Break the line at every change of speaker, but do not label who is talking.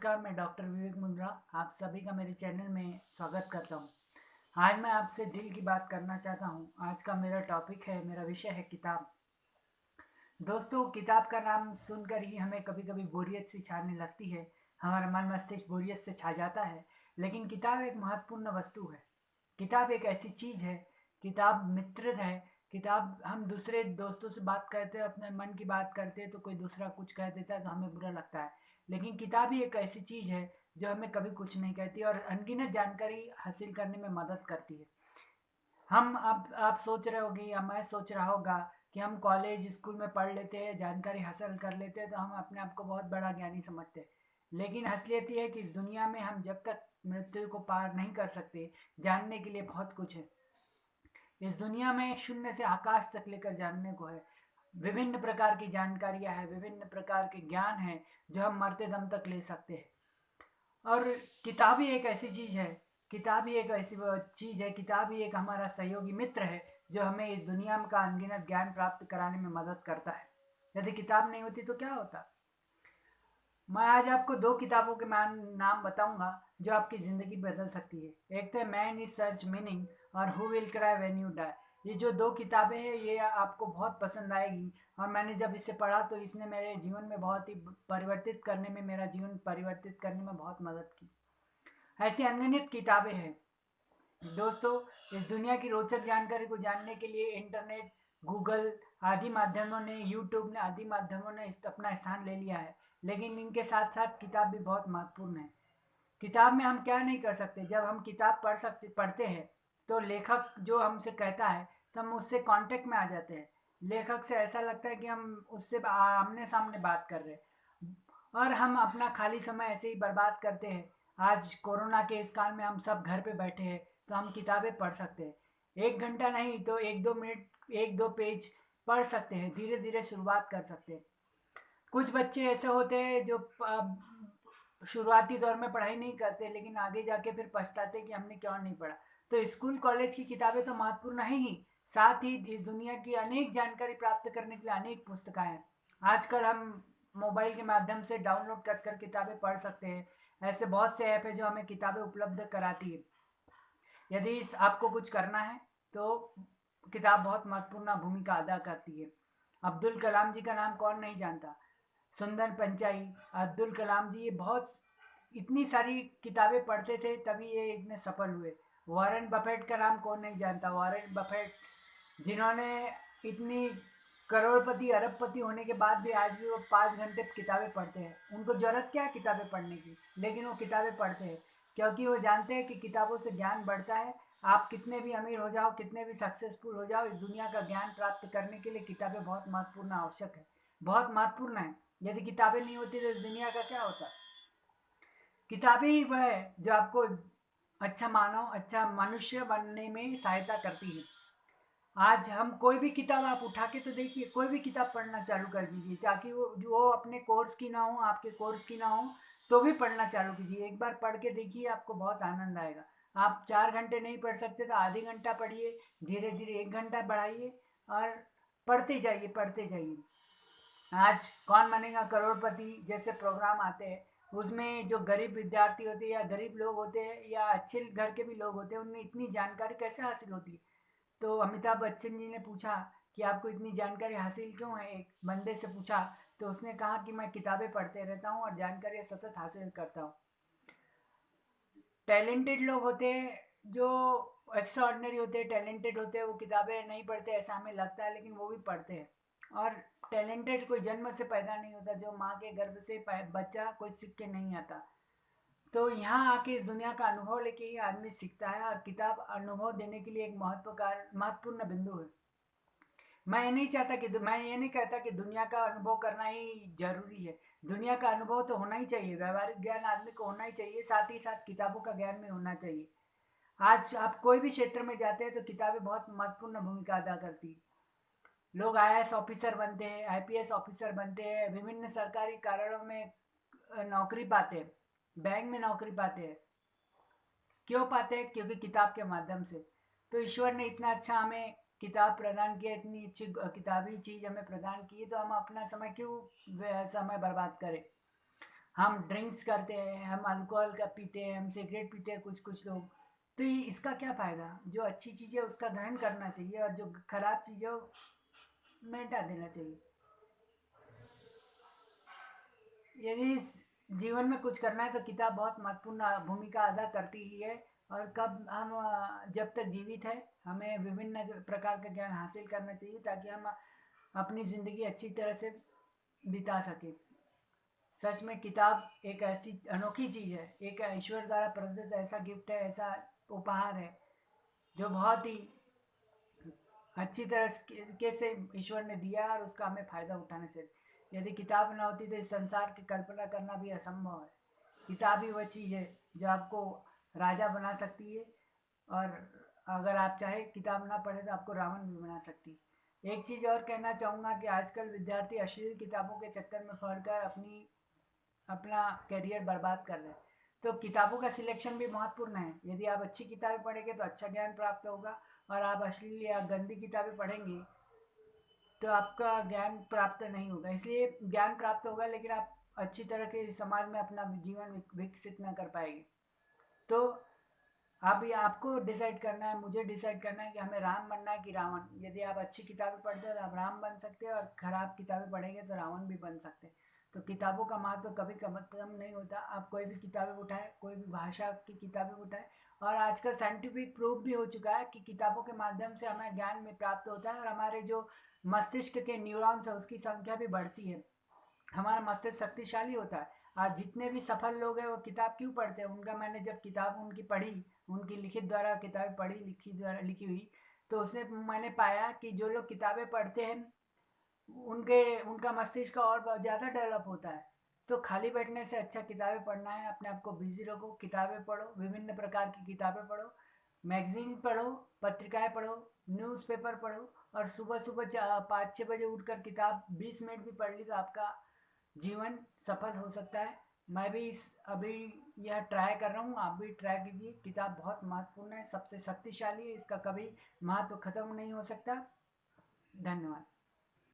नमस्कार, मैं डॉक्टर विवेक मुंद्रा आप सभी का मेरे चैनल में स्वागत करता हूँ। आज मैं आपसे दिल की बात करना चाहता हूँ। आज का मेरा टॉपिक है, मेरा विषय है किताब। दोस्तों, किताब का नाम सुनकर ही हमें कभी कभी बोरियत सी छाने लगती है। हमारा मन मस्तिष्क बोरियत से छा जाता है। लेकिन किताब एक महत्वपूर्ण वस्तु है। किताब एक ऐसी चीज़ है। किताब मित्र है। किताब, हम दूसरे दोस्तों से बात करते हैं, अपने मन की बात करते हैं, तो कोई दूसरा कुछ कह देता है तो हमें बुरा लगता है। लेकिन किताब ही एक ऐसी चीज़ है जो हमें कभी कुछ नहीं कहती और अनगिनत जानकारी हासिल करने में मदद करती है। हम अब आप सोच रहे होगे या मैं सोच रहा होगा कि हम कॉलेज स्कूल में पढ़ लेते हैं, जानकारी हासिल कर लेते हैं तो हम अपने आप को बहुत बड़ा ज्ञानी समझते हैं। लेकिन असलियत ये है कि इस दुनिया में हम जब तक मृत्यु को पार नहीं कर सकते, जानने के लिए बहुत कुछ है। इस दुनिया में शून्य से आकाश तक लेकर जानने को है। विभिन्न प्रकार की जानकारियां हैं, विभिन्न प्रकार के ज्ञान हैं जो हम मरते दम तक ले सकते हैं। और किताब ही एक ऐसी चीज़ है। किताब ही एक ऐसी वो चीज़ है, किताब ही एक हमारा सहयोगी मित्र है जो हमें इस दुनिया का अनगिनत ज्ञान प्राप्त कराने में मदद करता है। यदि किताब नहीं होती तो क्या होता। मैं आज आपको दो किताबों के नाम बताऊंगा जो आपकी ज़िंदगी बदल सकती है। एक तो है मैन इज सर्च मीनिंग और who will cry when you die. ये जो दो किताबें हैं ये आपको बहुत पसंद आएगी। और मैंने जब इसे पढ़ा तो इसने मेरे जीवन में बहुत ही परिवर्तित करने में, मेरा जीवन परिवर्तित करने में बहुत मदद की। ऐसी अनगिनत किताबें हैं। दोस्तों, इस दुनिया की रोचक जानकारी को जानने के लिए इंटरनेट, गूगल आदि माध्यमों ने, यूट्यूब ने आदि माध्यमों ने अपना स्थान ले लिया है। लेकिन इनके साथ साथ किताब भी बहुत महत्वपूर्ण है। किताब में हम क्या नहीं कर सकते। जब हम किताब पढ़ते हैं तो लेखक जो हमसे कहता है तो हम उससे कांटेक्ट में आ जाते हैं। लेखक से ऐसा लगता है कि हम उससे आमने सामने बात कर रहे हैं और हम अपना खाली समय ऐसे ही बर्बाद करते हैं। आज कोरोना के इस काल में हम सब घर पे बैठे हैं तो हम किताबें पढ़ सकते हैं। 1 घंटा नहीं तो 1-2 मिनट, 1-2 पेज पढ़ सकते हैं। धीरे धीरे शुरुआत कर सकते हैं। कुछ बच्चे ऐसे होते हैं जो शुरुआती दौर में पढ़ाई नहीं करते लेकिन आगे जाके फिर पछताते हैं कि हमने क्यों नहीं पढ़ा। तो स्कूल कॉलेज की किताबें तो महत्वपूर्ण है ही, साथ ही इस दुनिया की अनेक जानकारी प्राप्त करने के लिए अनेक पुस्तकें हैं। आजकल हम मोबाइल के माध्यम से डाउनलोड कर किताबें पढ़ सकते हैं। ऐसे बहुत से ऐप है जो हमें किताबें उपलब्ध कराती है। यदि इस आपको कुछ करना है तो किताब बहुत महत्वपूर्ण भूमिका अदा करती है। अब्दुल कलाम जी का नाम कौन नहीं जानता। सुंदर पिचाई, अब्दुल कलाम जी, ये बहुत इतनी सारी किताबें पढ़ते थे तभी ये इतने सफल हुए। वॉरेन बफेट का नाम कौन नहीं जानता। वॉरेन बफेट जिन्होंने इतनी करोड़पति अरबपति होने के बाद भी आज भी वो 5 घंटे किताबें पढ़ते हैं। उनको जरूरत क्या है किताबें पढ़ने की, लेकिन वो किताबें पढ़ते हैं क्योंकि वो जानते हैं कि किताबों से ज्ञान बढ़ता है। आप कितने भी अमीर हो जाओ, कितने भी सक्सेसफुल हो जाओ, इस दुनिया का ज्ञान प्राप्त करने के लिए किताबें बहुत महत्वपूर्ण आवश्यक है, बहुत महत्वपूर्ण है। यदि किताबें नहीं होती तो इस दुनिया का क्या होता। किताबें ही वह है जो आपको अच्छा मानव, अच्छा मनुष्य बनने में सहायता करती है। आज हम कोई भी किताब आप उठा के तो देखिए, कोई भी किताब पढ़ना चालू कर दीजिए, ताकि वो अपने कोर्स की ना हो, आपके कोर्स की ना हो, तो भी पढ़ना चालू कीजिए। एक बार पढ़ के देखिए, आपको बहुत आनंद आएगा। आप 4 घंटे नहीं पढ़ सकते तो आधे घंटा पढ़िए, धीरे धीरे 1 घंटा बढ़ाइए और पढ़ते जाइए, पढ़ते जाइए। आज कौन बनेगा करोड़पति जैसे प्रोग्राम आते हैं, उसमें जो गरीब विद्यार्थी होते हैं या गरीब लोग होते हैं या अच्छे घर के भी लोग होते हैं, उनमें इतनी जानकारी कैसे हासिल होती है। तो अमिताभ बच्चन जी ने पूछा कि आपको इतनी जानकारी हासिल क्यों है, एक बंदे से पूछा। तो उसने कहा कि मैं किताबें पढ़ते रहता हूँ और जानकारी सतत हासिल करता हूँ। टैलेंटेड लोग होते हैं जो एक्स्ट्रा ऑर्डिनरी होते हैं, टैलेंटेड होते हैं, वो किताबें नहीं पढ़ते ऐसा हमें लगता है, लेकिन वो भी पढ़ते हैं। और टैलेंटेड कोई जन्म से पैदा नहीं होता, जो माँ के गर्भ से बच्चा कोई सीख के नहीं आता। तो यहाँ आके इस दुनिया का अनुभव लेके ही आदमी सीखता है और किताब अनुभव देने के लिए एक महत्वपूर्ण बिंदु है। मैं ये नहीं कहता कि दुनिया का अनुभव करना ही जरूरी है। दुनिया का अनुभव तो होना ही चाहिए, व्यवहारिक ज्ञान आदमी को होना ही चाहिए, साथ ही साथ किताबों का ज्ञान भी होना चाहिए। आज आप कोई भी क्षेत्र में जाते हैं तो किताबें बहुत महत्वपूर्ण भूमिका अदा करती है। लोग आईएएस ऑफिसर बनते हैं, आईपीएस ऑफिसर बनते हैं, विभिन्न सरकारी कार्यालयों में नौकरी पाते हैं, बैंक में नौकरी पाते हैं। क्यों पाते हैं? क्योंकि किताब के माध्यम से। तो ईश्वर ने इतना अच्छा हमें किताब प्रदान किया, इतनी अच्छी किताबी चीज़ हमें प्रदान की है, तो हम अपना समय क्यों समय बर्बाद करें। हम ड्रिंक्स करते हैं, हम अल्कोहल का पीते हैं, हम सिगरेट पीते हैं कुछ कुछ लोग। तो ये इसका क्या फ़ायदा? जो अच्छी चीज़ है उसका ग्रहण करना चाहिए और जो खराब चीज़ है वो मिटा देना चाहिए। यदि इस जीवन में कुछ करना है तो किताब बहुत महत्वपूर्ण भूमिका अदा करती ही है। और कब हम जब तक जीवित है हमें विभिन्न प्रकार का ज्ञान हासिल करना चाहिए ताकि हम अपनी ज़िंदगी अच्छी तरह से बिता सकें। सच में किताब एक ऐसी अनोखी चीज़ है, एक ईश्वर द्वारा प्रदत्त ऐसा गिफ्ट है, ऐसा उपहार है जो बहुत ही अच्छी तरह से ईश्वर ने दिया है और उसका हमें फ़ायदा उठाना चाहिए। यदि किताब ना होती तो इस संसार की कल्पना करना भी असंभव है। किताब ही वह चीज़ है जो आपको राजा बना सकती है, और अगर आप चाहे किताब ना पढ़े तो आपको रावण भी बना सकती है। एक चीज़ और कहना चाहूँगा कि आजकल विद्यार्थी अश्लील किताबों के चक्कर में पढ़कर अपना करियर बर्बाद कर रहे हैं। तो किताबों का सिलेक्शन भी महत्वपूर्ण है। यदि आप अच्छी किताबें पढ़ेंगे तो अच्छा ज्ञान प्राप्त होगा, और आप अश्लील या गंदी किताबें पढ़ेंगे तो आपका ज्ञान प्राप्त नहीं होगा। इसलिए ज्ञान प्राप्त होगा लेकिन आप अच्छी तरह के समाज में अपना जीवन विकसित ना कर पाएंगे। तो अभी आपको डिसाइड करना है, मुझे डिसाइड करना है कि हमें राम बनना है कि रावण। यदि आप अच्छी किताबें पढ़ते हैं तो आप राम बन सकते हैं, और खराब किताबें पढ़ेंगे तो रावण भी बन सकते हैं। तो किताबों का महत्व कभी खत्म नहीं होता। आप कोई भी किताबें उठाएं, कोई भी भाषा की किताबें उठाएं, और आजकल साइंटिफिक प्रूफ भी हो चुका है कि किताबों के माध्यम से हमें ज्ञान में प्राप्त होता है, और हमारे जो मस्तिष्क के न्यूरॉन्स है उसकी संख्या भी बढ़ती है। हमारा मस्तिष्क शक्तिशाली होता है। आज जितने भी सफल लोग हैं वो किताब क्यों पढ़ते हैं? उनका मैंने जब किताब उनकी पढ़ी, उनकी लिखित द्वारा किताबें पढ़ी, लिखी द्वारा लिखी हुई, तो उसने मैंने पाया कि जो लोग किताबें पढ़ते हैं उनके उनका मस्तिष्क और बहुत ज़्यादा डेवलप होता है। तो खाली बैठने से अच्छा किताबें पढ़ना है, अपने आप को बिजी रखो, किताबें पढ़ो, विभिन्न प्रकार की किताबें पढ़ो, मैगजीन पढ़ो, पत्रिकाएं पढ़ो, न्यूज़पेपर पढ़ो, और सुबह सुबह 5-6 बजे उठकर किताब 20 मिनट भी पढ़ ली तो आपका जीवन सफल हो सकता है। मैं भी इस अभी यह ट्राई कर रहा हूँ, आप भी ट्राई कीजिए। किताब बहुत महत्वपूर्ण है, सबसे शक्तिशाली है, इसका कभी महत्व खत्म नहीं हो सकता। धन्यवाद।